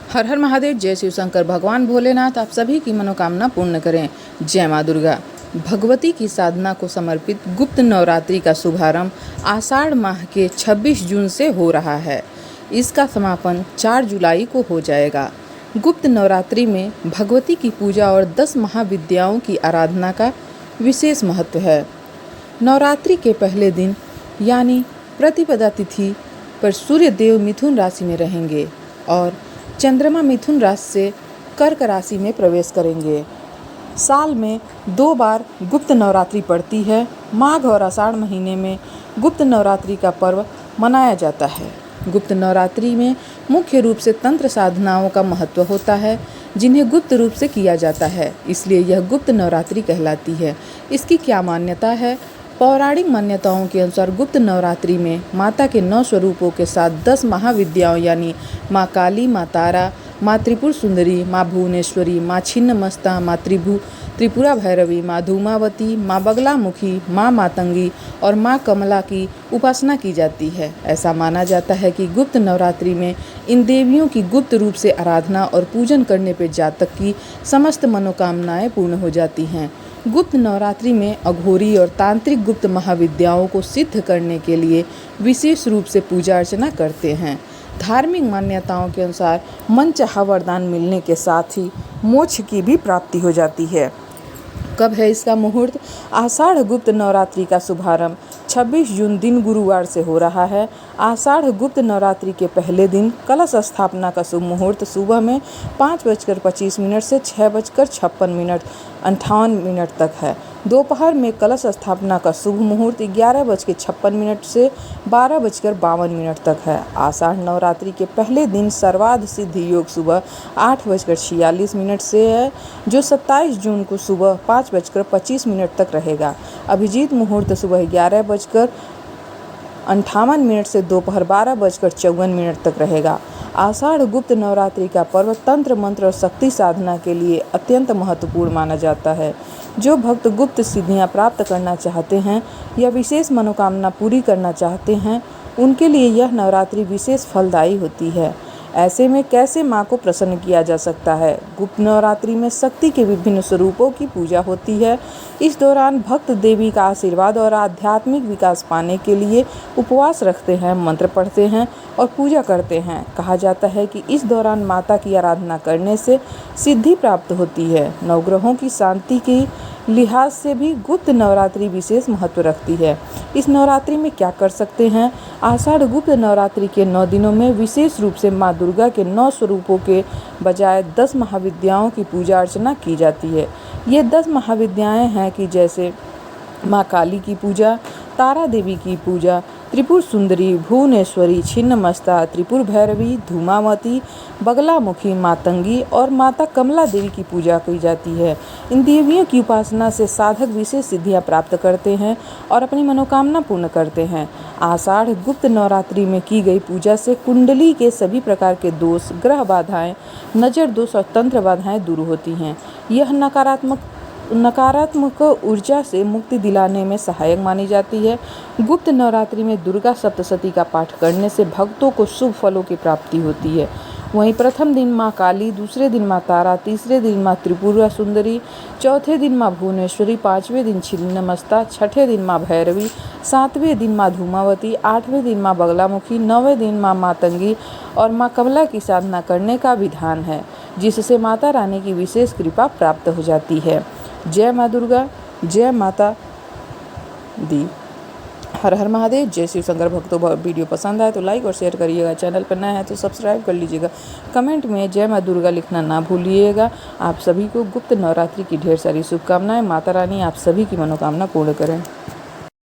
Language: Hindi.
हर हर महादेव। जय शिव शंकर। भगवान भोलेनाथ आप सभी की मनोकामना पूर्ण करें। जय माँ दुर्गा। भगवती की साधना को समर्पित गुप्त नवरात्रि का शुभारंभ आषाढ़ माह के 26 जून से हो रहा है। इसका समापन 4 जुलाई को हो जाएगा। गुप्त नवरात्रि में भगवती की पूजा और 10 महाविद्याओं की आराधना का विशेष महत्व है। नवरात्रि के पहले दिन यानी प्रतिपदा तिथि पर सूर्य देव मिथुन राशि में रहेंगे और चंद्रमा मिथुन राशि से कर्क राशि में प्रवेश करेंगे। साल में 2 बार गुप्त नवरात्रि पड़ती है। माघ और आषाढ़ महीने में गुप्त नवरात्रि का पर्व मनाया जाता है। गुप्त नवरात्रि में मुख्य रूप से तंत्र साधनाओं का महत्व होता है, जिन्हें गुप्त रूप से किया जाता है, इसलिए यह गुप्त नवरात्रि कहलाती है। इसकी क्या मान्यता है? पौराणिक मान्यताओं के अनुसार गुप्त नवरात्रि में माता के 9 स्वरूपों के साथ 10 महाविद्याओं यानी माँ काली, माँ तारा, माँ त्रिपुर सुंदरी, माँ भुवनेश्वरी, माँ छिन्नमस्ता, माँ त्रिपुरा भैरवी, माँ धूमावती, माँ बगलामुखी, माँ मातंगी और माँ कमला की उपासना की जाती है। ऐसा माना जाता है कि गुप्त नवरात्रि में इन देवियों की गुप्त रूप से आराधना और पूजन करने पर जातक की समस्त मनोकामनाएं पूर्ण हो जाती हैं। गुप्त नवरात्रि में अघोरी और तांत्रिक गुप्त महाविद्याओं को सिद्ध करने के लिए विशेष रूप से पूजा अर्चना करते हैं। धार्मिक मान्यताओं के अनुसार मनचाहा वरदान मिलने के साथ ही मोक्ष की भी प्राप्ति हो जाती है। कब है इसका मुहूर्त? आषाढ़ गुप्त नवरात्रि का शुभारंभ 26 जून दिन गुरुवार से हो रहा है। आषाढ़ गुप्त नवरात्रि के पहले दिन कलश स्थापना का शुभ मुहूर्त सुबह में 5:25 से 6:56 तक है। दोपहर में कलश स्थापना का शुभ मुहूर्त 11:56 से 12:52 तक है। आषाढ़ नवरात्रि के पहले दिन सर्वार्ध सिद्धि योग सुबह 8:46 से है, जो 27 जून को सुबह 5:25 तक रहेगा। अभिजीत मुहूर्त सुबह 11:58 से दोपहर 12:54 तक रहेगा। आषाढ़ गुप्त नवरात्रि का पर्व तंत्र मंत्र और शक्ति साधना के लिए अत्यंत महत्वपूर्ण माना जाता है। जो भक्त गुप्त सिद्धियां प्राप्त करना चाहते हैं या विशेष मनोकामना पूरी करना चाहते हैं, उनके लिए यह नवरात्रि विशेष फलदायी होती है। ऐसे में कैसे मां को प्रसन्न किया जा सकता है? गुप्त नवरात्रि में शक्ति के विभिन्न स्वरूपों की पूजा होती है। इस दौरान भक्त देवी का आशीर्वाद और आध्यात्मिक विकास पाने के लिए उपवास रखते हैं, मंत्र पढ़ते हैं और पूजा करते हैं। कहा जाता है कि इस दौरान माता की आराधना करने से सिद्धि प्राप्त होती है। नवग्रहों की शांति की लिहाज से भी गुप्त नवरात्रि विशेष महत्व रखती है। इस नवरात्रि में क्या कर सकते हैं? आषाढ़ गुप्त नवरात्रि के 9 दिनों में विशेष रूप से माँ दुर्गा के 9 स्वरूपों के बजाय 10 महाविद्याओं की पूजा अर्चना की जाती है। ये 10 महाविद्याएं हैं कि जैसे माँ काली की पूजा, तारा देवी की पूजा, त्रिपुर सुंदरी, भुवनेश्वरी, छिन्नमस्ता, त्रिपुर भैरवी, धूमावती, बगलामुखी, मातंगी और माता कमला देवी की पूजा की जाती है। इन देवियों की उपासना से साधक विशेष सिद्धियां प्राप्त करते हैं और अपनी मनोकामना पूर्ण करते हैं। आषाढ़ गुप्त नवरात्रि में की गई पूजा से कुंडली के सभी प्रकार के दोष, ग्रह बाधाएं, नजर दोष और तंत्र बाधाएं दूर होती हैं। यह नकारात्मक ऊर्जा से मुक्ति दिलाने में सहायक मानी जाती है। गुप्त नवरात्रि में दुर्गा सप्तशती का पाठ करने से भक्तों को शुभ फलों की प्राप्ति होती है। वहीं प्रथम दिन माँ काली, दूसरे दिन माँ तारा, तीसरे दिन माँ त्रिपुरा सुंदरी, चौथे दिन माँ भुवनेश्वरी, 5वें दिन छिन्नमस्ता, 6ठे दिन माँ भैरवी, 7वें दिन माँ धूमावती, 8वें दिन माँ बगलामुखी, 9वें दिन माँ मातंगी और माँ कमला की साधना करने का विधान है, जिससे माता रानी की विशेष कृपा प्राप्त हो जाती है। जय माँ दुर्गा। जय माता दी। हर हर महादेव। जय शिव शंकर। भक्तों, वीडियो पसंद आए तो लाइक और शेयर करिएगा। चैनल पर नया है तो सब्सक्राइब कर लीजिएगा। कमेंट में जय माँ दुर्गा लिखना ना भूलिएगा। आप सभी को गुप्त नवरात्रि की ढेर सारी शुभकामनाएं। माता रानी आप सभी की मनोकामना पूर्ण करें।